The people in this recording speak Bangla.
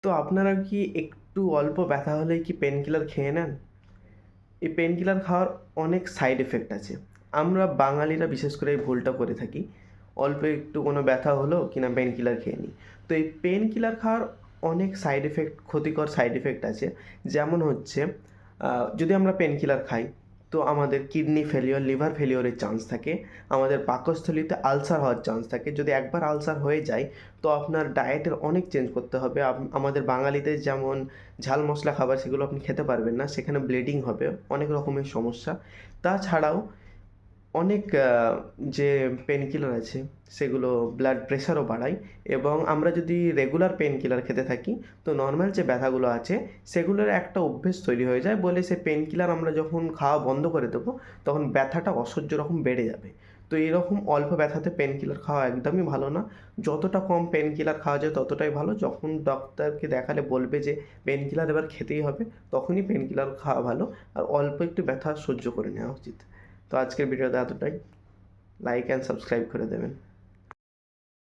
তো আপনারা কি একটু অল্প ব্যথা হলেই কি পেন কিলার খেয়ে নেন? এই পেন কিলার খাওয়ার অনেক সাইড এফেক্ট আছে। আমরা বাঙালিরা বিশেষ করে এই ভুলটা করে থাকি। অল্প একটু কোনো ব্যথা হলো কিনা পেন কিলার খেয়ে নিই। তো এই পেন কিলার খাওয়ার অনেক সাইড এফেক্ট, ক্ষতিকর সাইড এফেক্ট আছে। যেমন হচ্ছে যদি আমরা পেন কিলার খাই তো আমাদের কিডনি ফেলিওর, লিভার ফেলিওরের চান্স থাকে। আমাদের পাকস্থলীতে আলসার হওয়ার চান্স থাকে। যদি একবার আলসার হয়ে যায় তো আপনার ডায়েটের অনেক চেঞ্জ করতে হবে। আমাদের বাঙালিদের যেমন ঝাল মশলা খাবার সেগুলো আপনি খেতে পারবেন না, সেখানে ব্লিডিং হবে, অনেক রকমের সমস্যা। তাছাড়াও অনেক যে পেন কিলার আছে সেগুলো ব্লাড প্রেশারও বাড়ায়, এবং আমরা যদি রেগুলার পেন কিলার খেতে থাকি তো নর্মাল যে ব্যথাগুলো আছে সেগুলোর একটা অভ্যেস তৈরি হয়ে যায় বলে সে পেন কিলার আমরা যখন খাওয়া বন্ধ করে দেবো তখন ব্যথাটা অসহ্য রকম বেড়ে যাবে। তো এরকম অল্প ব্যথাতে পেন কিলার খাওয়া একদমই ভালো না। যতটা কম পেন কিলার খাওয়া যায় ততটাই ভালো। যখন ডক্টরকে দেখালে বলবে যে পেন কিলার এবার খেতেই হবে, তখনই পেন কিলার খাওয়া ভালো। আর অল্প একটু ব্যথা সহ্য করে নেওয়া উচিত। তো আজকের ভিডিওতে এতটাই। লাইক অ্যান্ড সাবস্ক্রাইব করে দেবেন।